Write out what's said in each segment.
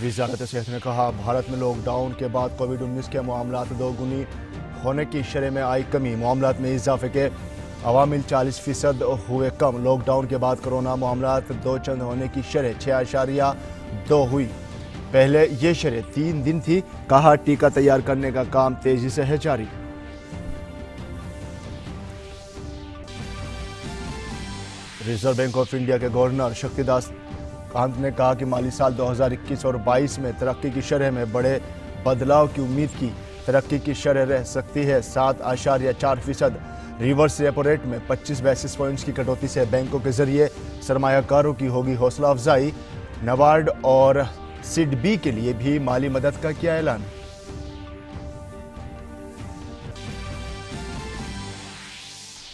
वजारत सेहत ने कहा, भारत में लॉकडाउन के बाद कोविड-19 के मामलात दोगुनी होने की शरह में आई कमी। मामलात में इजाफे के अवामिल 40% हुए कम। लॉकडाउन के बाद कोरोना मामलात दो चंद होने की शरह 6.2 हुई। पहले ये शरह 3 दिन थी। कहा, टीका तैयार करने का काम तेजी से है जारी। रिजर्व बैंक ऑफ इंडिया के गवर्नर शक्तिदास कांत ने कहा कि माली साल 2021 और 22 में तरक्की की शरह में बड़े बदलाव की उम्मीद की। तरक्की की शरह रह सकती है 7.4%। रिवर्स रेपो रेट में 25 बेसिस पॉइंट्स की कटौती से बैंकों के जरिए सरमायाकारों की होगी हौसला अफजाई। नबार्ड और सिडबी के लिए भी माली मदद का किया ऐलान।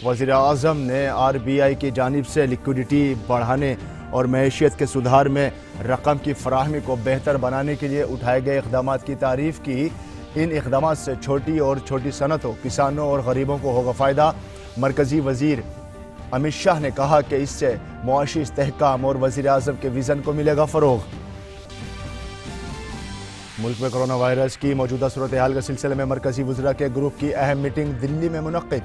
वज़ीर आज़म ने RBI की जानिब से लिक्विडिटी बढ़ाने और मैशियत के सुधार में रकम की फराहमी को बेहतर बनाने के लिए उठाए गए इक़दामात की तारीफ़ की। इन इक़दामात से छोटी सनतों, किसानों और गरीबों को होगा फ़ायदा। मरकज़ी वज़ीर अमित शाह ने कहा कि इससे मुआशी इस्तेहकाम और वज़ीर आज़म के विज़न को मिलेगा फ़रोग़। मुल्क में कोरोना वायरस की मौजूदा सूरत हाल के सिलसिले में मरकज़ी वज़रा के ग्रुप की अहम मीटिंग दिल्ली में मुनक़्क़िद।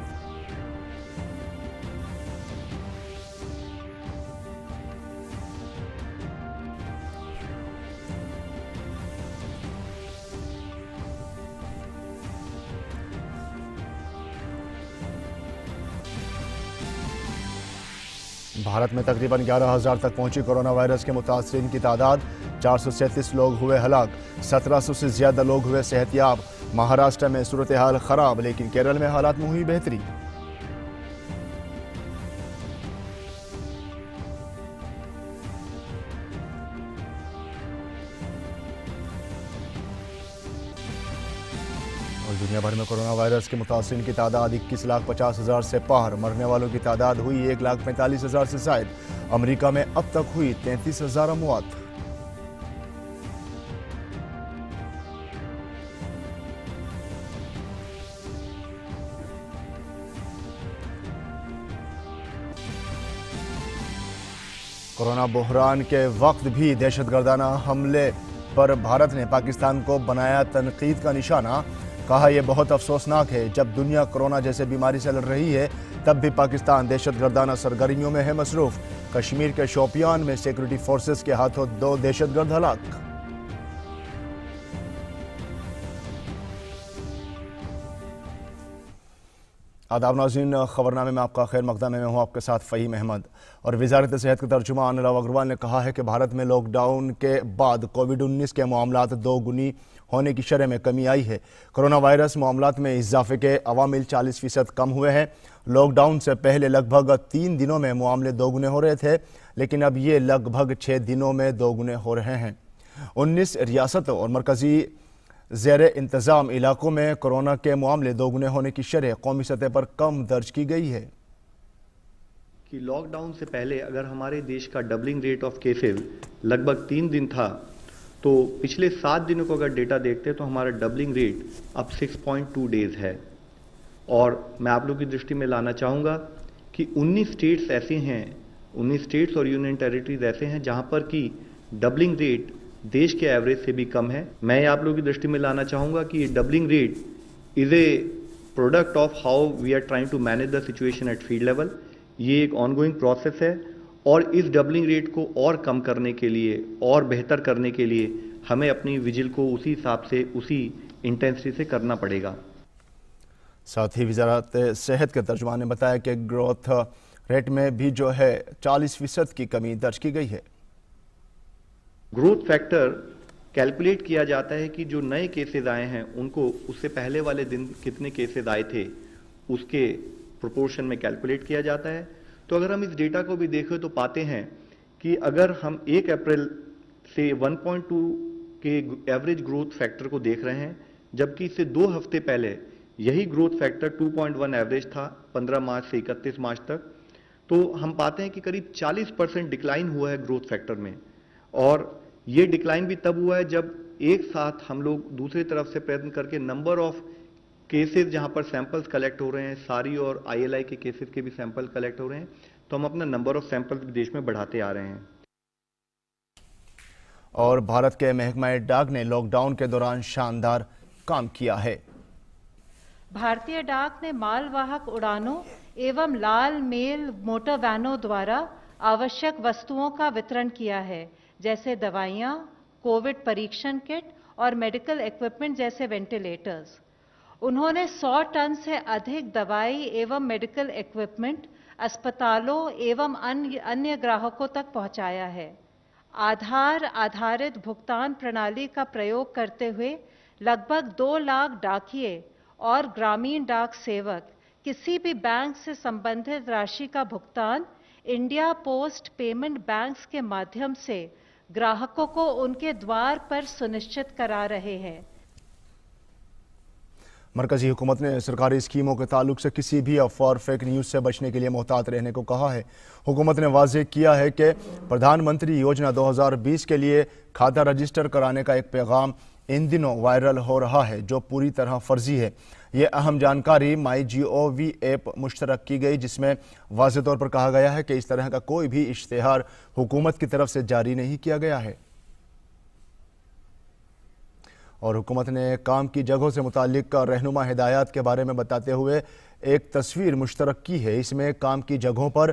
भारत में तकरीबन 11,000 तक पहुंची कोरोना वायरस के मुतासरीन की तादाद। 437 लोग हुए हलाक, 1700 से ज्यादा लोग हुए सेहतियाब। महाराष्ट्र में सूरत हाल खराब, लेकिन केरल में हालात में हुई बेहतरी। और दुनिया भर में कोरोना वायरस के मुतासरीन की तादाद 21,50,000 से पार। मरने वालों की तादाद हुई 1,45,000 से जायद। अमेरिका में अब तक हुई 33,000 अमवात। कोरोना बहरान के वक्त भी दहशतगर्दाना हमले पर भारत ने पाकिस्तान को बनाया तनकीद का निशाना। कहा, यह बहुत अफसोसनाक है, जब दुनिया कोरोना जैसे बीमारी से लड़ रही है तब भी पाकिस्तान दहशतगर्दाना सरगर्मियों में है मसरूफ। कश्मीर के शोपियान में सिक्योरिटी फोर्सेस के हाथों 2 दहशतगर्द हलाक। आदाब नाज़रीन, खबरनामे में आपका खैर मकदम है। मैं हूँ आपके साथ फ़हीम अहमद। और वज़ारत सेहत के तर्जुमान लव अग्रवाल ने कहा है कि भारत में लॉकडाउन के बाद कोविड-19 के मामलात दोगुनी होने की शरह में कमी आई है। कोरोना वायरस मामलात में इजाफे के अवामिल 40% कम हुए हैं। लॉकडाउन से पहले लगभग 3 दिनों में मामले दोगुने हो रहे थे, लेकिन अब ये लगभग 6 दिनों में दोगुने हो रहे हैं। 19 रियासतों और मरकज़ी ज़ेर इंतज़ाम इलाकों में कोरोना के मामले दोगुने होने की शरह कौमी सतह पर कम दर्ज की गई है। कि लॉकडाउन से पहले अगर हमारे देश का डबलिंग रेट ऑफ केसेस लगभग 3 दिन था, तो पिछले 7 दिनों को अगर डेटा देखते तो हमारा डबलिंग रेट अब 6.2 डेज है। और मैं आप लोगों की दृष्टि में लाना चाहूँगा कि 19 स्टेट्स ऐसे हैं, 19 स्टेट्स और यूनियन टेरिटरीज ऐसे हैं जहाँ पर कि डबलिंग रेट देश के एवरेज से भी कम है। मैं आप लोगों की दृष्टि में लाना चाहूँगा कि ये doubling rate is a product of how we are trying to manage the situation at field level. ये एक ऑनगोइंग प्रोसेस है और इस डबलिंग रेट को और कम करने के लिए और बेहतर करने के लिए हमें अपनी विजिल को उसी हिसाब से, उसी इंटेंसिटी से करना पड़ेगा। साथ ही वज़ारत सेहत के तर्जुमान ने बताया कि ग्रोथ रेट में भी जो है 40% की कमी दर्ज की गई है। ग्रोथ फैक्टर कैलकुलेट किया जाता है कि जो नए केसेस आए हैं उनको उससे पहले वाले दिन कितने केसेस आए थे उसके प्रोपोर्शन में कैलकुलेट किया जाता है। तो अगर हम इस डेटा को भी देखें तो पाते हैं कि अगर हम 1 अप्रैल से 1.2 के एवरेज ग्रोथ फैक्टर को देख रहे हैं, जबकि इससे 2 हफ्ते पहले यही ग्रोथ फैक्टर 2.1 एवरेज था 15 मार्च से 31 मार्च तक। तो हम पाते हैं कि करीब 40% डिक्लाइन हुआ है ग्रोथ फैक्टर में। और ये डिक्लाइन भी तब हुआ है जब एक साथ हम लोग दूसरी तरफ से प्रयत्न करके नंबर ऑफ केसेस जहां पर सैंपल्स कलेक्ट हो रहे हैं, सारी और ILI के केसेस के भी सैंपल कलेक्ट हो रहे हैं, तो हम अपना नंबर ऑफ सैंपल्स देश में बढ़ाते आ रहे हैं। और भारत के महकमा डाक ने लॉकडाउन के दौरान शानदार काम किया है। भारतीय डाक ने मालवाहक उड़ानों एवं लाल मेल मोटर वैनों द्वारा आवश्यक वस्तुओं का वितरण किया है, जैसे दवाइयाँ, कोविड परीक्षण किट और मेडिकल इक्विपमेंट जैसे वेंटिलेटर्स। उन्होंने 100 टन से अधिक दवाई एवं मेडिकल इक्विपमेंट अस्पतालों एवं अन्य ग्राहकों तक पहुंचाया है। आधार आधारित भुगतान प्रणाली का प्रयोग करते हुए लगभग 2 लाख डाकिये और ग्रामीण डाक सेवक किसी भी बैंक से संबंधित राशि का भुगतान इंडिया पोस्ट पेमेंट बैंक्स के माध्यम से ग्राहकों को उनके द्वार पर सुनिश्चित करा रहे हैं। मरकजी हुकूमत ने सरकारी स्कीमों के ताल्लुक से किसी भी अफवाह और फेक न्यूज़ से बचने के लिए मोहतात रहने को कहा है। हुकूमत ने वाज़ेह किया है कि प्रधानमंत्री योजना 2020 के लिए खाता रजिस्टर कराने का एक पैगाम इन दिनों वायरल हो रहा है, जो पूरी तरह फर्जी है। ये अहम जानकारी MyGov ऐप मुश्तरक की गई, जिसमें वाज़ेह तौर पर कहा गया है कि इस तरह का कोई भी इश्तिहार हुकूमत की तरफ से जारी नहीं किया गया है। और हुकूमत ने काम की जगहों से मुताल्लिक रहनुमा हिदायत के बारे में बताते हुए एक तस्वीर मुश्तरक की है। इसमें काम की जगहों पर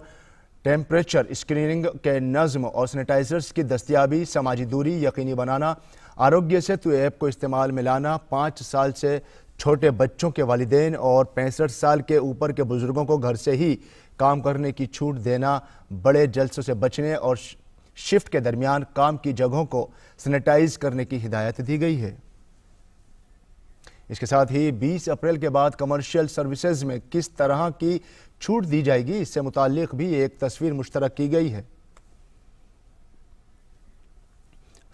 टेम्परेचर स्क्रीनिंग के नज़्म और सैनिटाइजर्स की दस्तियाबी, समाजी दूरी यकीनी बनाना, आरोग्य सेतु ऐप को इस्तेमाल में लाना, 5 साल से छोटे बच्चों के वालिदैन और 65 साल के ऊपर के बुजुर्गों को घर से ही काम करने की छूट देना, बड़े जलसों से बचने और शिफ्ट के दरमियान काम की जगहों को सैनिटाइज करने की हिदायत दी गई है। इसके साथ ही 20 अप्रैल के बाद कमर्शियल सर्विसेज में किस तरह की छूट दी जाएगी, इससे मुताल्लिक भी एक तस्वीर मुश्तरक की गई है।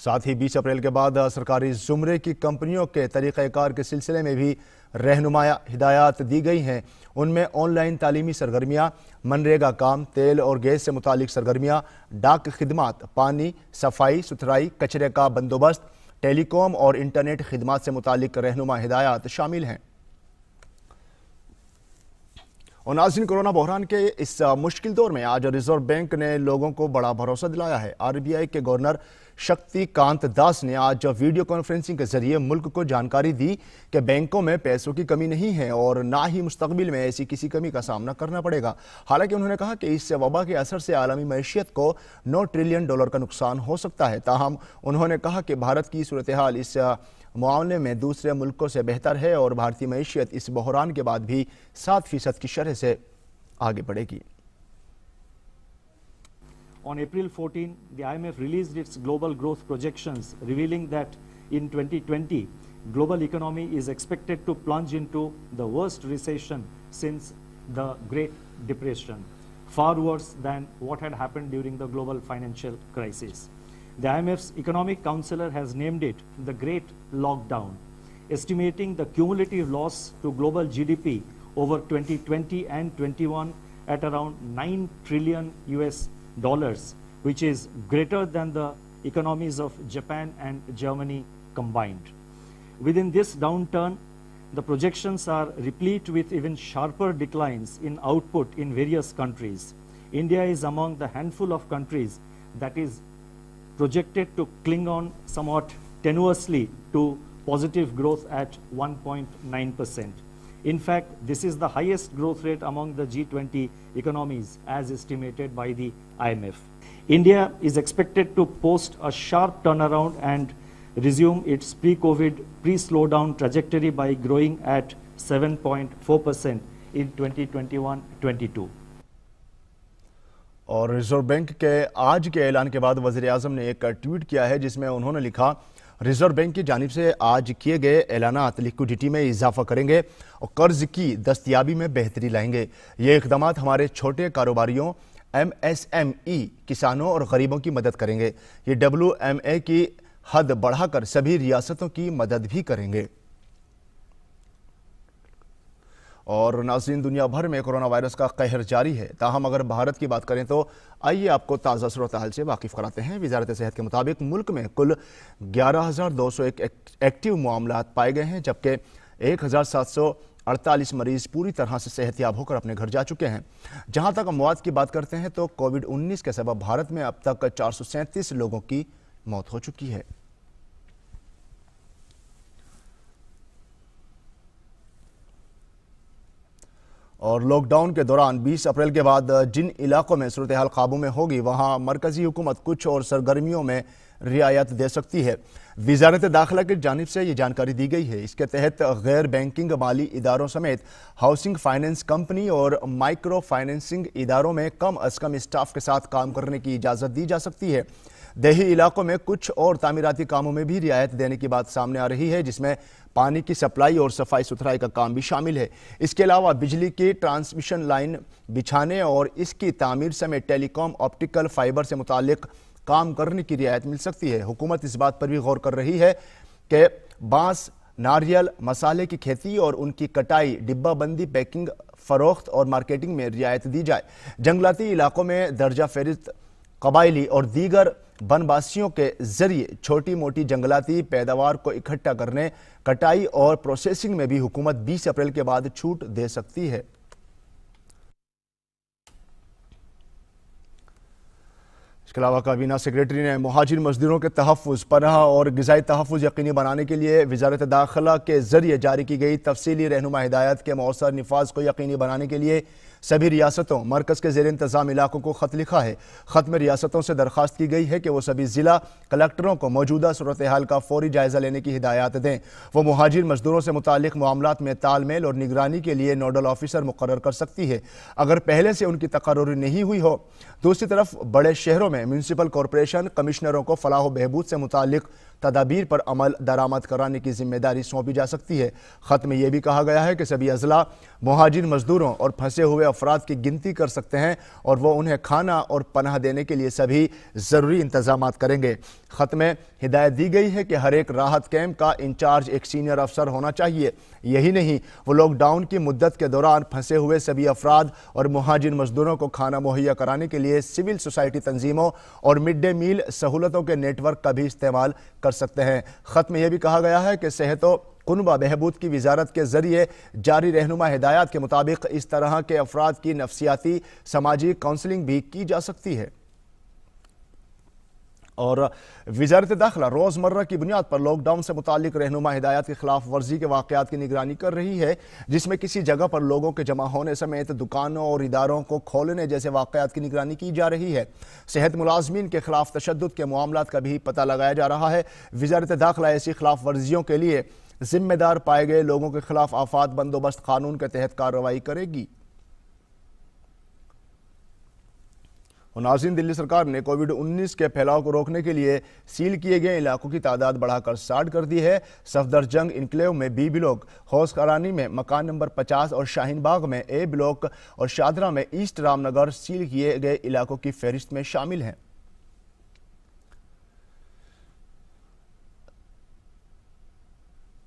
साथ ही 20 अप्रैल के बाद सरकारी जुमरे की कंपनियों के तरीक़ाकार के सिलसिले में भी रहनुमाया हिदायत दी गई हैं। उनमें ऑनलाइन तालीमी सरगर्मियाँ, मनरेगा काम, तेल और गैस से मुतालिक सरगर्मियाँ, डाक खिदमात, पानी, सफाई सुथराई, कचरे का बंदोबस्त, टेलीकॉम और इंटरनेट खिदमात से मुतालिक रहनुमा हिदायत शामिल हैं। और नाज़रीन, कोरोना बहरान के इस मुश्किल दौर में आज रिजर्व बैंक ने लोगों को बड़ा भरोसा दिलाया है। RBI के गवर्नर शक्तिकांत दास ने आज वीडियो कॉन्फ्रेंसिंग के जरिए मुल्क को जानकारी दी कि बैंकों में पैसों की कमी नहीं है और ना ही मुस्तकबिल में ऐसी किसी कमी का सामना करना पड़ेगा। हालांकि उन्होंने कहा कि इस वबा के असर से आलमी मईशत को $9 ट्रिलियन का नुकसान हो सकता है। ताहम उन्होंने कहा कि भारत की सूरत हाल इस मामले में दूसरे मुल्कों से बेहतर है और भारतीय मईशत इस बहरान के बाद भी 7% की शरह से आगे बढ़ेगी। On April 14, the IMF released its global growth projections, revealing that in 2020, global economy is expected to plunge into the worst recession since the Great Depression, far worse than what had happened during the global financial crisis. The IMF's economic counselor has named it the Great Lockdown, estimating the cumulative loss to global GDP over 2020 and 21 at around $9 trillion, which is greater than the economies of Japan and Germany combined. Within this downturn, the projections are replete with even sharper declines in output in various countries. India is among the handful of countries that is projected to cling on somewhat tenuously to positive growth at 1.9%. In fact, this is the highest growth rate among the G20 economies as estimated by the IMF. India is expected to post a sharp turnaround and resume its pre-COVID, pre-slowdown trajectory by growing at 7.4% in 2021-22. और reserve bank के आज के ऐलान के बाद वज़ीर आज़म ने एक ट्वीट किया है, जिसमें उन्होंने लिखा, रिजर्व बैंक की जानिब से आज किए गए ऐलानात लिक्विडिटी में इजाफा करेंगे और कर्ज की दस्तयाबी में बेहतरी लाएंगे। ये इक़दाम हमारे छोटे कारोबारियों, MSME, किसानों और गरीबों की मदद करेंगे। ये WMA की हद बढ़ाकर सभी रियासतों की मदद भी करेंगे। और नाज़रीन, दुनिया भर में कोरोना वायरस का कहर जारी है। ताहम अगर भारत की बात करें तो आइए आपको ताज़ा सूरत-ए-हाल से वाकिफ़ कराते हैं। वज़ारत सेहत के मुताबिक मुल्क में कुल 11,201 एक्टिव मामलात पाए गए हैं, जबकि 1,748 मरीज़ पूरी तरह से सेहतयाब होकर अपने घर जा चुके हैं। जहां तक अमवात की बात करते हैं तो कोविड-19 के सबब भारत में अब तक 437 लोगों की मौत हो चुकी है। और लॉकडाउन के दौरान 20 अप्रैल के बाद जिन इलाकों में सूरत हाल काबू में होगी वहां मरकजी हुकूमत कुछ और सरगर्मियों में रियायत दे सकती है। वजारत दाखिला की जानिब से ये जानकारी दी गई है। इसके तहत गैर बैंकिंग माली इदारों समेत हाउसिंग फाइनेंस कंपनी और माइक्रो फाइनेंसिंग इदारों में कम अज कम स्टाफ के साथ काम करने की इजाज़त दी जा सकती है। देही इलाकों में कुछ और तामीराती कामों में भी रियायत देने की बात सामने आ रही है, जिसमें पानी की सप्लाई और सफाई सुथराई का काम भी शामिल है। इसके अलावा बिजली की ट्रांसमिशन लाइन बिछाने और इसकी तामीर समेत टेलीकॉम ऑप्टिकल फाइबर से मुतालिक काम करने की रियायत मिल सकती है। हुकूमत इस बात पर भी गौर कर रही है कि बांस, नारियल, मसाले की खेती और उनकी कटाई, डिब्बाबंदी, पैकिंग, फरोख्त और मार्केटिंग में रियायत दी जाए। जंगलाती इलाकों में दर्जा फेरिस्त कबायली और दीगर बनबासियों के जरिए छोटी मोटी जंगलाती पैदावार को इकट्ठा करने, कटाई और प्रोसेसिंग में भी हुकूमत 20 अप्रैल के बाद छूट दे सकती है। इसके अलावा काबीना सेक्रेटरी ने मुहाजिर मजदूरों के तहफ़्फ़ुज़, पनाह और ग़िज़ाई तहफ़्फ़ुज़ यकीनी बनाने के लिए वज़ारत दाखिला के ज़रिए जारी की गई तफसीली रहनुमा हिदायत के मौसर निफाज को यकीनी बनाने के लिए सभी रियासतों, मरकज़ के ज़ेर इंतज़ाम इलाकों को ख़त लिखा है। ख़त में रियासतों से दरख्वास्त की गई है कि वो सभी ज़िला कलेक्टरों को मौजूदा सूरत हाल का फ़ौरी जायज़ा लेने की हिदायत दें। वो मुहाजिर मजदूरों से मुताल्लिक़ मामलात में तालमेल और निगरानी के लिए नोडल ऑफिसर मुकर्रर कर सकती है, अगर पहले से उनकी तकर्रुरी नहीं हुई हो। दूसरी तरफ बड़े शहरों में म्यूनसिपल कॉरपोरेशन कमिश्नरों को फलाह बहबूद से मुताल्लिक़ तदाबीर पर अमल दरामद कराने की जिम्मेदारी सौंपी जा सकती है। ख़त में यह भी कहा गया है कि सभी अजला मुहाजिर मजदूरों और फंसे हुए अफराद की गिनती कर सकते हैं और वो उन्हें खाना और पनाह देने के लिए सभी ज़रूरी इंतजाम करेंगे। ख़त में हिदायत दी गई है कि हर एक राहत कैंप का इंचार्ज एक सीनियर अफसर होना चाहिए। यही नहीं, वो लॉकडाउन की मुद्दत के दौरान फंसे हुए सभी अफराद और मुहाजिर मजदूरों को खाना मुहैया कराने के लिए सिविल सोसाइटी तंजीमों और मिड डे मील सहूलतों के नेटवर्क का भी इस्तेमाल कर सकते हैं। ख़त में यह भी कहा गया है कि सेहत व कुनबा बहबूद की वजारत के जरिए जारी रहनुमा हिदायत के मुताबिक इस तरह के अफराद की नफसियाती समाजी काउंसलिंग भी की जा सकती है। और वजारत दाखिला रोज़मर्रा की बुनियाद पर लॉकडाउन से मुतालिक रहनुमा हिदायत की खिलाफ वर्जी के वाक़यात की निगरानी कर रही है, जिसमें किसी जगह पर लोगों के जमा होने समेत दुकानों और इदारों को खोलने जैसे वाक़यात की निगरानी की जा रही है। सेहत मुलाजमीन के खिलाफ तशद्दुद के मामलात का भी पता लगाया जा रहा है। वजारत दाखिला ऐसी खिलाफ वर्जियों के लिए जिम्मेदार पाए गए लोगों के खिलाफ आफात बंदोबस्त कानून के तहत कार्रवाई करेगी। नाज़रीन, दिल्ली सरकार ने कोविड-19 के फैलाव को रोकने के लिए सील किए गए इलाकों की तादाद बढ़ाकर 60 कर दी है। सफदरजंग इनक्लेव में बी ब्लॉक, हौस करानी में मकान नंबर 50 और शाहीन बाग में ए ब्लॉक और शादरा में ईस्ट रामनगर सील किए गए इलाकों की फहरिस्त में शामिल हैं।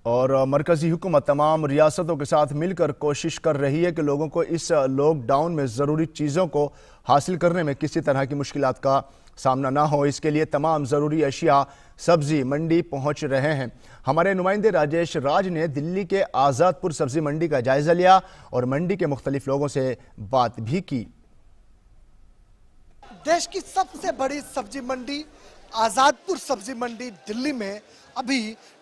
और मरकजी हुकूमत तमाम रियासतों के साथ मिलकर कोशिश कर रही है कि लोगों को इस लॉकडाउन में ज़रूरी चीज़ों को हासिल करने में किसी तरह की मुश्किलात का सामना ना हो। इसके लिए तमाम ज़रूरी अशिया सब्ज़ी मंडी पहुंच रहे हैं। हमारे नुमाइंदे राजेश राज ने दिल्ली के आज़ादपुर सब्ज़ी मंडी का जायज़ा लिया और मंडी के मुख्तलिफ लोगों से बात भी की। देश की सबसे बड़ी सब्जी मंडी आज़ादपुर सब्जी मंडी दिल्ली में अभी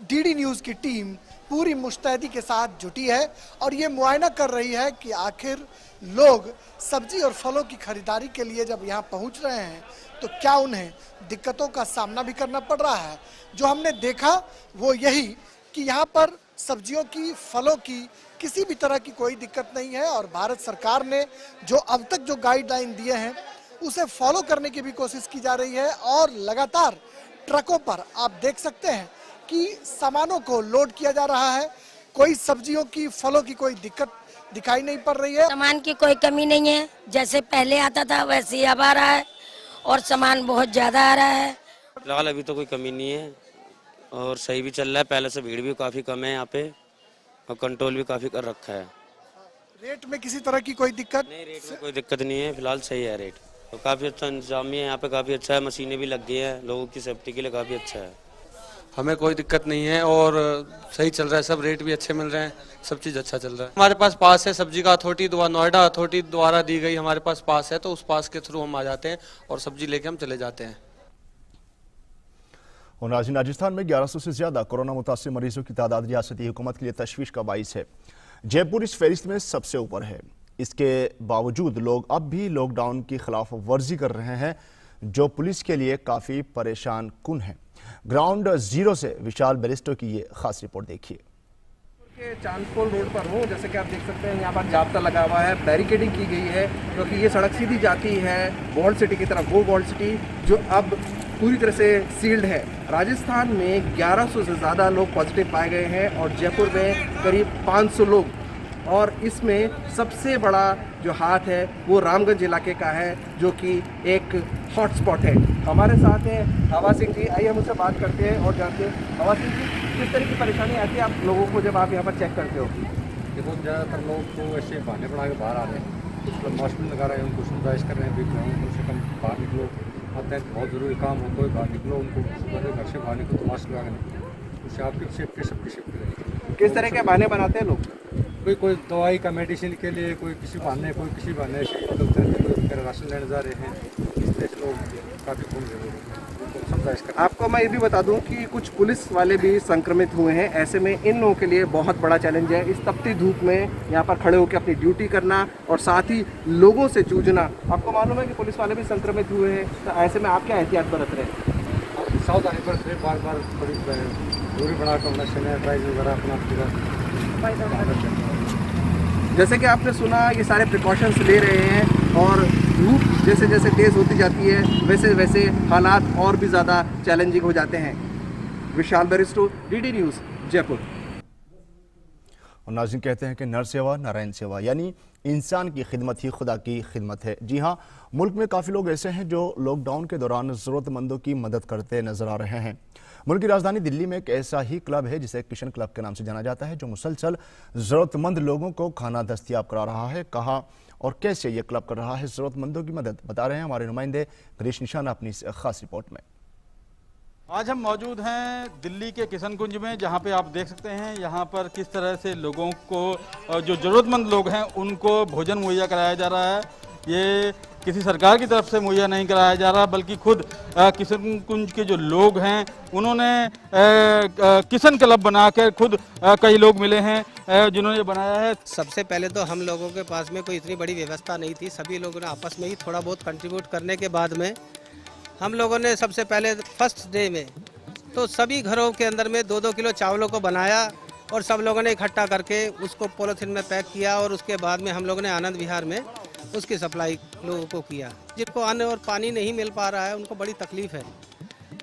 डीडी न्यूज़ की टीम पूरी मुस्तैदी के साथ जुटी है और ये मुआयना कर रही है कि आखिर लोग सब्जी और फलों की खरीदारी के लिए जब यहाँ पहुँच रहे हैं तो क्या उन्हें दिक्कतों का सामना भी करना पड़ रहा है। जो हमने देखा वो यही कि यहाँ पर सब्जियों की, फलों की किसी भी तरह की कोई दिक्कत नहीं है और भारत सरकार ने जो अब तक जो गाइडलाइन दिए हैं उसे फॉलो करने की भी कोशिश की जा रही है और लगातार ट्रकों पर आप देख सकते हैं कि सामानों को लोड किया जा रहा है। कोई सब्जियों की, फलों की कोई दिक्कत दिखाई नहीं पड़ रही है। सामान की कोई कमी नहीं है, जैसे पहले आता था वैसे ही अब आ रहा है और सामान बहुत ज्यादा आ रहा है। फिलहाल अभी तो कोई कमी नहीं है और सही भी चल रहा है। पहले से भीड़ भी काफी कम है यहाँ पे और कंट्रोल भी काफी कर रखा है। रेट में किसी तरह की कोई दिक्कत नहीं, रेट में कोई दिक्कत नहीं है, फिलहाल सही है रेट। तो काफी अच्छा इंतजाम है यहाँ पे, काफी अच्छा है, मशीनें भी लग गई है, लोगों की सेफ्टी के लिए काफी अच्छा है। हमें कोई दिक्कत नहीं है और सही चल रहा है, सब रेट भी अच्छे मिल रहे हैं, सब चीज़ अच्छा चल रहा है। हमारे पास है सब्जी का अथॉरिटी द्वारा, नोएडा अथॉरिटी द्वारा दी गई हमारे पास है, तो उस पास के थ्रू हम आ जाते हैं और सब्जी लेके हम चले जाते हैं। और नाज़रीन, राजस्थान में 1100 से ज्यादा कोरोना मुतासिर मरीजों की तादाद रियासती हुकूमत के लिए तशवीश का बाइस है। जयपुर इस फहरिस्त में सबसे ऊपर है। इसके बावजूद लोग अब भी लॉकडाउन की खिलाफ वर्जी कर रहे हैं, जो पुलिस के लिए काफ़ी परेशान कुन है। ग्राउंड जीरो से विशाल बैरिस्टो की ये खास रिपोर्ट देखिए। चांदपोल रोड पर हूँ, जैसे कि आप देख सकते हैं यहाँ पर जाब्ता लगा हुआ है, बैरिकेडिंग की गई है, क्योंकि ये सड़क सीधी जाती है वॉल्ड सिटी की तरफ, वो वॉल्ड सिटी जो अब पूरी तरह से सील्ड है। राजस्थान में 1100 से ज़्यादा लोग पॉजिटिव पाए गए हैं और जयपुर में करीब 500 लोग, और इसमें सबसे बड़ा जो हाथ है वो रामगंज इलाके का है, जो कि एक हॉटस्पॉट है। हमारे साथ हैं हवा सिंह जी, आइए हम उनसे बात करते हैं और जानते हैं। हवा सिंह जी, किस तरह की परेशानी आती है आप लोगों को जब आप यहाँ पर चेक करते हो? देखो, ज़्यादातर लोग तो ऐसे बहाने बना के बाहर आ रहे हैं, कुछ लोग मास्क भी लगा रहे हैं, उनको समझाइश कर रहे हैं भी कम से कम बाहर निकलो, आते हैं बहुत ज़रूरी काम हो तो बाहर निकलो, उनको घर से बाहर निकलो तो मास्क लगा के निकलो, उससे आपकी सेफ्टी सबकी सेफ्टी रहेगी। किस तरह के बहाने बनाते हैं लोग? कोई दवाई का मेडिसिन के लिए, कोई किसी बहाने, कोई किसी बहाने से कोई राशन लेने जा रहे हैं, इस तरह से लोग काफ़ी घूम रहे हैं। आपको मैं ये भी बता दूं कि कुछ पुलिस वाले भी संक्रमित हुए हैं। ऐसे में इन लोगों के लिए बहुत बड़ा चैलेंज है इस तपती धूप में यहाँ पर खड़े होकर अपनी ड्यूटी करना और साथ ही लोगों से जूझना। आपको मालूम है कि पुलिस वाले भी संक्रमित हुए हैं, तो ऐसे में आप क्या एहतियात बरत रहे हैं? सावधानी बरत रहे, बार बार थोड़ी दूरी बनाकर अपना सैनिटाइजर वगैरह अपना पूरा। जैसे कि आपने सुना, ये सारे प्रिकॉशंस ले रहे हैं और धूप जैसे जैसे तेज़ होती जाती है वैसे वैसे हालात और भी ज़्यादा चैलेंजिंग हो जाते हैं। विशाल बैरिस्टो, डीडी न्यूज़, जयपुर। और नाज़रीन, कहते हैं कि नर सेवा नारायण सेवा, यानी इंसान की खिदमत ही खुदा की खिदमत है। जी हाँ, मुल्क में काफ़ी लोग ऐसे हैं जो लॉकडाउन के दौरान ज़रूरतमंदों की मदद करते नजर आ रहे हैं। मुल्क की राजधानी दिल्ली में एक ऐसा ही क्लब है जिसे किशन क्लब के नाम से जाना जाता है, जो मुसलसल ज़रूरतमंद लोगों को खाना दस्तयाब करा रहा है। कहाँ और कैसे ये क्लब कर रहा है ज़रूरतमंदों की मदद, बता रहे हैं हमारे नुमाइंदे गिरीश निशाना अपनी इस खास रिपोर्ट में। आज हम मौजूद हैं दिल्ली के किशन कुंज में, जहां पे आप देख सकते हैं यहाँ पर किस तरह से लोगों को, जो ज़रूरतमंद लोग हैं, उनको भोजन मुहैया कराया जा रहा है। ये किसी सरकार की तरफ से मुहैया नहीं कराया जा रहा, बल्कि खुद किशन कुंज के जो लोग हैं उन्होंने किशन क्लब बनाकर खुद कई लोग मिले हैं जिन्होंने बनाया है। सबसे पहले तो हम लोगों के पास में कोई इतनी बड़ी व्यवस्था नहीं थी, सभी लोगों ने आपस में ही थोड़ा बहुत कंट्रीब्यूट करने के बाद में हम लोगों ने सबसे पहले फर्स्ट डे में तो सभी घरों के अंदर में 2-2 किलो चावलों को बनाया और सब लोगों ने इकट्ठा करके उसको पॉलीथिन में पैक किया और उसके बाद में हम लोगों ने आनंद विहार में उसकी सप्लाई लोगों को किया। जिनको अन्न और पानी नहीं मिल पा रहा है उनको बड़ी तकलीफ है।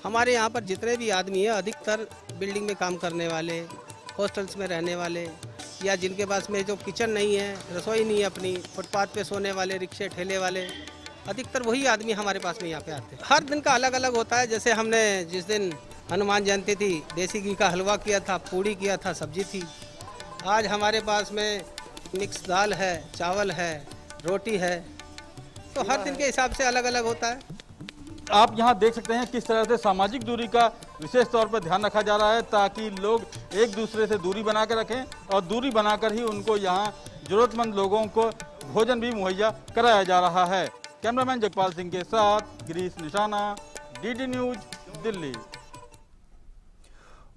हमारे यहाँ पर जितने भी आदमी हैं, अधिकतर बिल्डिंग में काम करने वाले, हॉस्टल्स में रहने वाले, या जिनके पास में जो किचन नहीं है, रसोई नहीं है अपनी, फुटपाथ पे सोने वाले, रिक्शे ठेले वाले, अधिकतर वही आदमी हमारे पास में यहाँ पे आते हैं। हर दिन का अलग अलग होता है। जैसे हमने जिस दिन हनुमान जयंती थी, देसी घी का हलवा किया था, पूड़ी किया था, सब्जी थी। आज हमारे पास में मिक्स दाल है, चावल है, रोटी है, तो हर दिन के हिसाब से अलग अलग होता है। आप यहाँ देख सकते हैं किस तरह से सामाजिक दूरी का विशेष तौर पर ध्यान रखा जा रहा है, ताकि लोग एक दूसरे से दूरी बना कर रखें और दूरी बनाकर ही उनको यहाँ जरूरतमंद लोगों को भोजन भी मुहैया कराया जा रहा है। कैमरामैन जगपाल सिंह के साथ गिरीश निशाना, डीडी न्यूज, दिल्ली।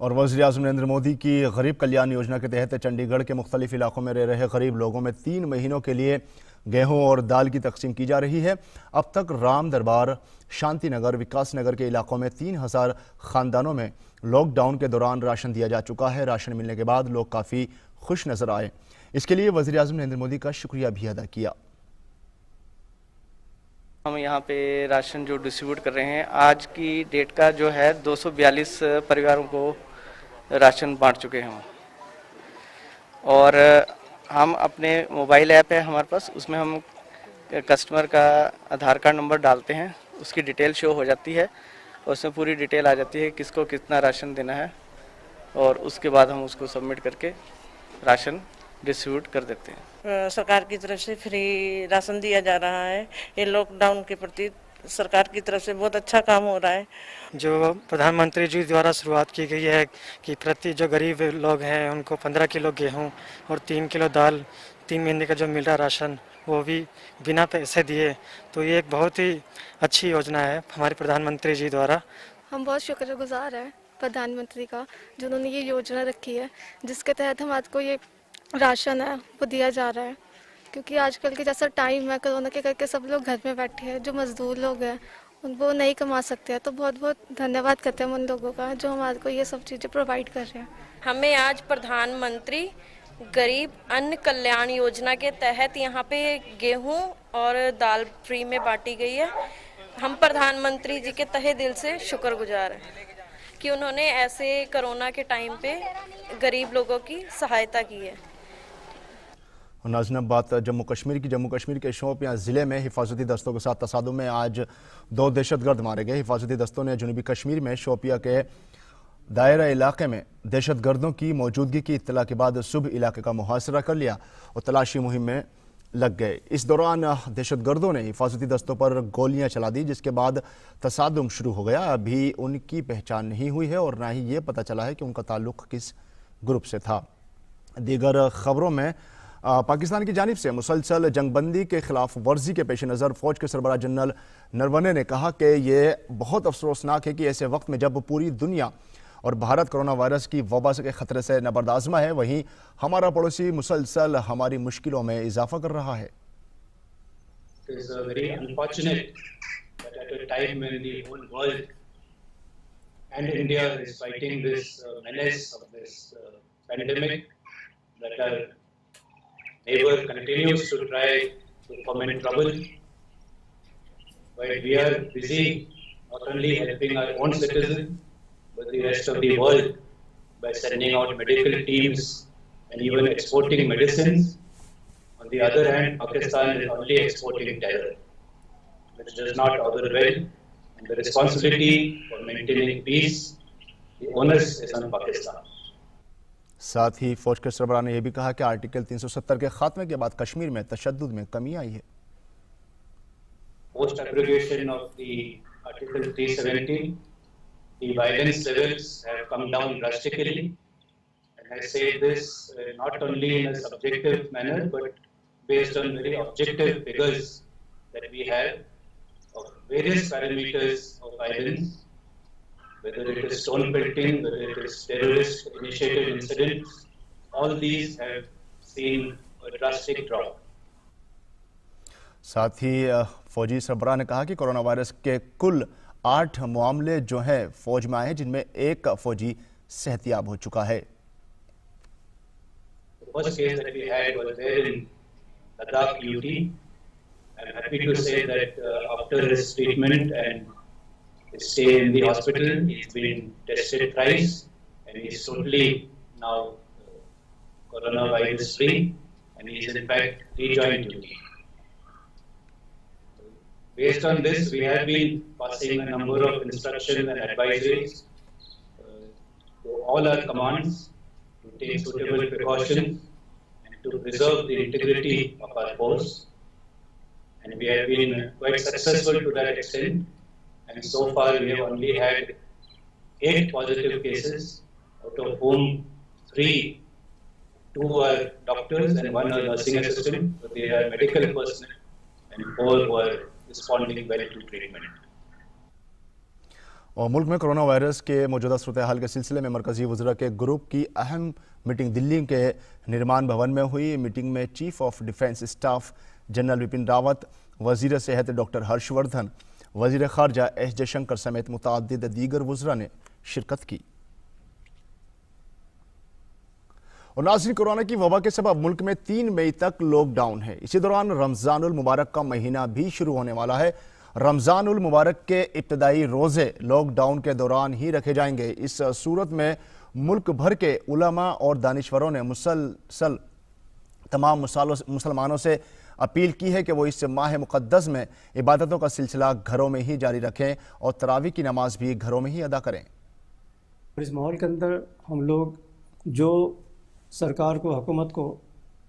और वज़ीर-ए-आज़म नरेंद्र मोदी की गरीब कल्याण योजना के तहत चंडीगढ़ के मुख्तलिफ इलाकों में रह रहे गरीब लोगों में 3 महीनों के लिए गेहूं और दाल की तकसीम की जा रही है। अब तक राम दरबार, शांति नगर, विकास नगर के इलाकों में 3000 खानदानों में लॉकडाउन के दौरान राशन दिया जा चुका है। राशन मिलने के बाद लोग काफ़ी खुश नजर आए। इसके लिए वज़ीर-ए-आज़म नरेंद्र मोदी का शुक्रिया भी अदा किया। हम यहाँ पे राशन जो डिस्ट्रीब्यूट कर रहे हैं, आज की डेट का जो है 242 परिवारों को राशन बांट चुके हैं। और हम अपने मोबाइल ऐप है हमारे पास, उसमें हम कस्टमर का आधार कार्ड नंबर डालते हैं, उसकी डिटेल शो हो जाती है और उसमें पूरी डिटेल आ जाती है किसको कितना राशन देना है, और उसके बाद हम उसको सबमिट करके राशन डिस्ट्रीब्यूट कर देते हैं। सरकार की तरफ से फ्री राशन दिया जा रहा है। ये लॉकडाउन के प्रति सरकार की तरफ से बहुत अच्छा काम हो रहा है। जो प्रधानमंत्री जी द्वारा शुरुआत की गई है कि प्रति जो गरीब लोग हैं उनको 15 किलो गेहूं और 3 किलो दाल 3 महीने का जो मिल रहा राशन, वो भी बिना पैसे दिए, तो ये एक बहुत ही अच्छी योजना है हमारे प्रधानमंत्री जी द्वारा। हम बहुत शुक्रगुजार हैं प्रधानमंत्री का, जिन्होंने ये योजना रखी है जिसके तहत हमारे को ये राशन है वो दिया जा रहा है। क्योंकि आजकल के जैसा टाइम है कोरोना के करके सब लोग घर में बैठे हैं, जो मजदूर लोग हैं वो नहीं कमा सकते हैं। तो बहुत बहुत धन्यवाद करते हैं उन लोगों का जो हमारे को ये सब चीज़ें प्रोवाइड कर रहे हैं। हमें आज प्रधानमंत्री गरीब अन्न कल्याण योजना के तहत यहाँ पे गेहूं और दाल फ्री में बांटी गई है। हम प्रधानमंत्री जी के तहे दिल से शुक्रगुजार हैं कि उन्होंने ऐसे कोरोना के टाइम पे गरीब लोगों की सहायता की है। नाज़रीन, अब बात जम्मू कश्मीर के शोपियां ज़िले में हिफाजती दस्तों के साथ तसादुम में आज 2 दहशतगर्द मारे गए। हिफाजती दस्तों ने जनूबी कश्मीर में शोपिया के दायरा इलाके में दहशतगर्दों की मौजूदगी की इत्तला के बाद सुबह इलाके का मुहासरा कर लिया और तलाशी मुहिम में लग गए। इस दौरान दहशतगर्दों ने हिफाजती दस्तों पर गोलियां चला दी, जिसके बाद तसादुम शुरू हो गया। अभी उनकी पहचान नहीं हुई है और ना ही ये पता चला है कि उनका ताल्लुक किस ग्रुप से था। दीगर खबरों में पाकिस्तान की जानिब से मुसलसल जंगबंदी के खिलाफ वर्जी के पेश नज़र फौज के सरबराह जनरल नरवणे ने कहा कि ये बहुत अफसोसनाक है कि ऐसे वक्त में जब पूरी दुनिया और भारत कोरोना वायरस की वबा के खतरे से नबर्दाज़मा है, वहीं हमारा पड़ोसी मुसलसल हमारी मुश्किलों में इजाफा कर रहा है। Neighbor continues to try to foment trouble, but we are busy not only helping our own citizens, but the rest of the world by sending out medical teams and even exporting medicines. On the other hand, Pakistan is only exporting terror, which does not augur well, and the responsibility for maintaining peace, the onus is on Pakistan. साथ ही फौज के सरबराह ने यह भी कहा कि article 370 के खात्मे के बाद कश्मीर में तशद्दुद में कमी आई है। Post abrogation of the Article 370, the violence levels have come down drastically, and I say this not only in a subjective manner but based on very objective figures that we have of various parameters of violence. Whether it is stone pelting, whether it is terrorist initiated incidents, all these have seen a drastic drop. साथ ही फौजी सरबराह ने कहा कि corona virus के कुल 8 मामले जो हैं फौज में आए हैं, जिनमें एक फौजी सेहतियाब हो चुका है। The first case that we had was there in Ladakh, UT. I'm happy to say that after his treatment and stay in the hospital, he's been tested thrice and he's totally now coronavirus free, and he's in fact rejoined duty. Based on this, we have been passing a number of instructions and advisories to all our commands to take suitable precautions and to preserve the integrity of our force, and we have been quite successful to that extent. And so far we have only had 8 positive cases, out of whom 2 are doctors and 1 are nursing assistant, but they are medical personnel, and 4 were responding well to treatment. और मुल्क में corona virus के मौजूदा सूरत हाल के सिलसिले में मरकजी वज़रा के ग्रुप की अहम मीटिंग दिल्ली के निर्माण भवन में हुई। मीटिंग में chief of defence staff general Vipin Rawat, वज़ीर सेहत डॉक्टर हर्षवर्धन, वज़ीर ख़ारजा एस जयशंकर समेत मुतअद्दिद दीगर वज़रा ने शिरकत की। और नाज़रीन, कोरोना की वबा के सबब मुल्क में 3 मई तक लॉकडाउन है। इसी दौरान रमज़ानुल मुबारक का महीना भी शुरू होने वाला है। रमज़ानुल मुबारक के इब्तदाई रोज़े लॉकडाउन के दौरान ही रखे जाएंगे। इस सूरत में मुल्क भर के उलमा और दानिश्वरों ने मुसलसल तमाम मुसलमानों से अपील की है कि वो इस माह मुक़द्दस में इबादतों का सिलसिला घरों में ही जारी रखें और तरावी की नमाज भी घरों में ही अदा करें। इस माहौल के अंदर हम लोग जो सरकार को, हुकूमत को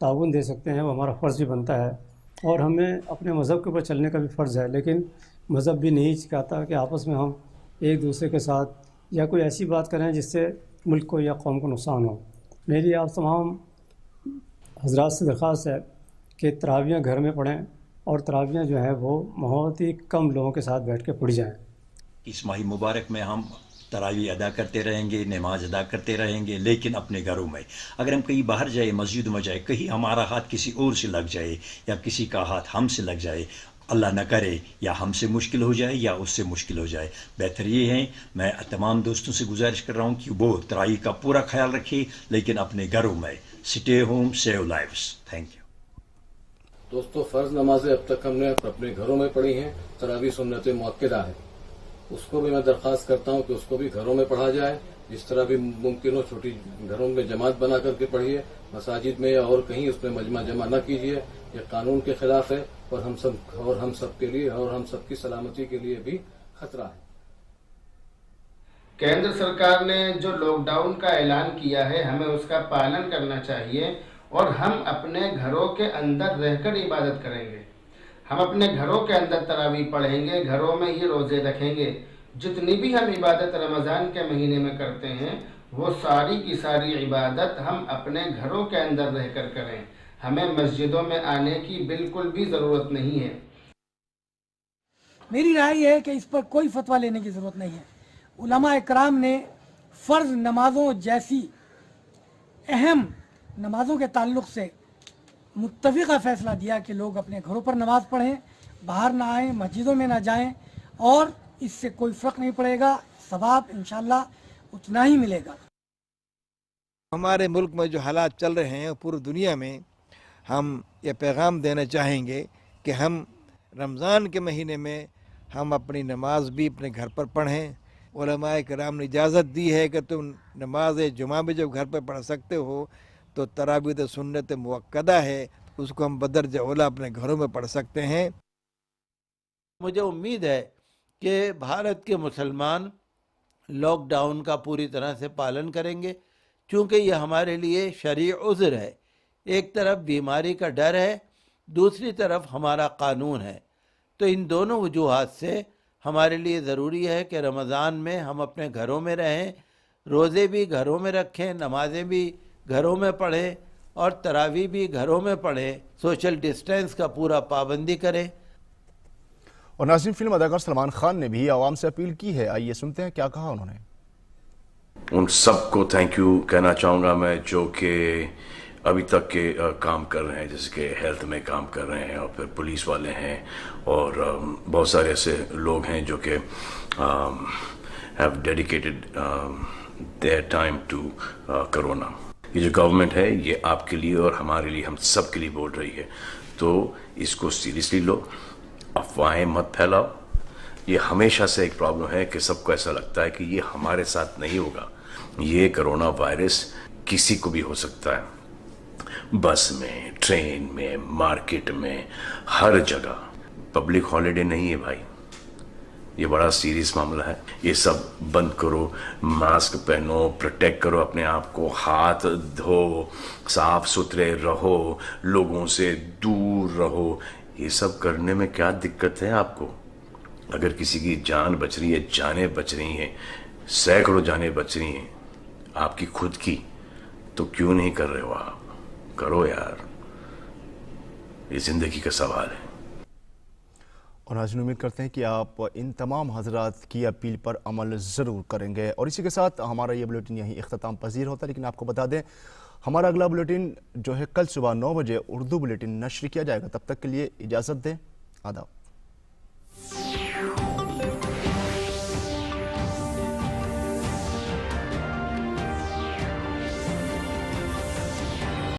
ताउन दे सकते हैं, वो हमारा फ़र्ज़ भी बनता है और हमें अपने मज़हब के ऊपर चलने का भी फ़र्ज़ है। लेकिन मज़हब भी नहीं सिखाता कि आपस में हम एक दूसरे के साथ या कोई ऐसी बात करें जिससे मुल्क को या कौम को नुकसान हो। मेरी आप तमाम हज़रात से दरख्वास्त है कि तरावियाँ घर में पढ़ें और तरावियाँ जो है वो बहुत ही कम लोगों के साथ बैठ के पढ़ी जाएँ, इस माह मुबारक में हम तरावी अदा करते रहेंगे, नमाज अदा करते रहेंगे, लेकिन अपने घरों में। अगर हम कहीं बाहर जाए, मस्जिद में जाए, कहीं हमारा हाथ किसी और से लग जाए या किसी का हाथ हमसे लग जाए, अल्लाह न करे या हमसे मुश्किल हो जाए या उससे मुश्किल हो जाए, बेहतर ये है, मैं तमाम दोस्तों से गुजारिश कर रहा हूँ कि वो तरावी का पूरा ख्याल रखें, लेकिन अपने घरों में। Stay home, save lives. Thank you. दोस्तों, फ़र्ज़ नमाजें अब तक हमने अपने घरों में पढ़ी हैं, तरावी सुन्नत मुअक्कदा है, उसको भी मैं दरख्वास्त करता हूं कि उसको भी घरों में पढ़ा जाए, जिस तरह भी मुमकिन हो। छोटी घरों में जमात बना करके पढ़िए, मसाजिद में या और कहीं उसमें मजमा जमा न कीजिए, ये कानून के खिलाफ है और हम सब के लिए और हम सबकी सलामती के लिए भी खतरा है। केंद्र सरकार ने जो लॉकडाउन का ऐलान किया है, हमें उसका पालन करना चाहिए और हम अपने घरों के अंदर रहकर इबादत करेंगे। हम अपने घरों के अंदर तरावी पढ़ेंगे, घरों में ये रोज़े रखेंगे। जितनी भी हम इबादत रमज़ान के महीने में करते हैं, वो सारी की सारी इबादत हम अपने घरों के अंदर रहकर करें। हमें मस्जिदों में आने की बिल्कुल भी ज़रूरत नहीं है। मेरी राय है कि इस पर कोई फतवा लेने की ज़रूरत नहीं है। उलमा इकराम ने फ़र्ज़ नमाज़ों जैसी अहम नमाज़ों के ताल्लुक़ से मुत्तफ़िक़ा फ़ैसला दिया कि लोग अपने घरों पर नमाज़ पढ़ें, बाहर ना आएँ, मस्जिदों में ना जाएं, और इससे कोई फ़र्क नहीं पड़ेगा, सवाब इंशाअल्लाह उतना ही मिलेगा। हमारे मुल्क में जो हालात चल रहे हैं पूरी दुनिया में, हम ये पैगाम देना चाहेंगे कि हम रमज़ान के महीने में हम अपनी नमाज भी अपने घर पर पढ़ें। उलमाए किराम ने इजाज़त दी है कि तुम नमाज जुमा भी जब घर पर पढ़ सकते हो, तो तरावी तो सुन्नत मुअक्कदा है, उसको हम बदरजा औला अपने घरों में पढ़ सकते हैं। मुझे उम्मीद है कि भारत के मुसलमान लॉकडाउन का पूरी तरह से पालन करेंगे, क्योंकि ये हमारे लिए शरई उज़्र है। एक तरफ बीमारी का डर है, दूसरी तरफ हमारा कानून है। तो इन दोनों वजूहात से हमारे लिए ज़रूरी है कि रमज़ान में हम अपने घरों में रहें, रोज़े भी घरों में रखें, नमाजें भी घरों में पढ़ें और तरावी भी घरों में पढ़ें, सोशल डिस्टेंस का पूरा पाबंदी करें। और नाज़रीन, फिल्म अदाकार सलमान खान ने भी आवाम से अपील की है। आइए सुनते हैं क्या कहा उन्होंने। उन सबको थैंक यू कहना चाहूँगा मैं, जो कि अभी तक के काम कर रहे हैं, जैसे कि हेल्थ में काम कर रहे हैं और फिर पुलिस वाले हैं और बहुत सारे ऐसे लोग हैं जो कि have dedicated their time to corona. ये जो गवर्नमेंट है, ये आपके लिए और हमारे लिए, हम सब के लिए बोल रही है, तो इसको सीरियसली लो, अफवाहें मत फैलाओ। ये हमेशा से एक प्रॉब्लम है कि सबको ऐसा लगता है कि ये हमारे साथ नहीं होगा। ये कोरोना वायरस किसी को भी हो सकता है, बस में, ट्रेन में, मार्केट में, हर जगह। पब्लिक हॉलिडे नहीं है भाई, ये बड़ा सीरियस मामला है। ये सब बंद करो, मास्क पहनो, प्रोटेक्ट करो अपने आप को, हाथ धो, साफ सुथरे रहो, लोगों से दूर रहो। ये सब करने में क्या दिक्कत है आपको? अगर किसी की जान बच रही है, जानें बच रही हैं, सैकड़ों जानें बच रही हैं आपकी खुद की, तो क्यों नहीं कर रहे हो आप? करो यार, ये जिंदगी का सवाल है। और नाज़रीन, उम्मीद करते हैं कि आप इन तमाम हजरात की अपील पर अमल ज़रूर करेंगे। और इसी के साथ हमारा ये बुलेटिन यहीं इख्तिताम पजीर होता है, लेकिन आपको बता दें हमारा अगला बुलेटिन जो है कल सुबह 9 बजे उर्दू बुलेटिन नश्र किया जाएगा। तब तक के लिए इजाज़त दें, आदाब।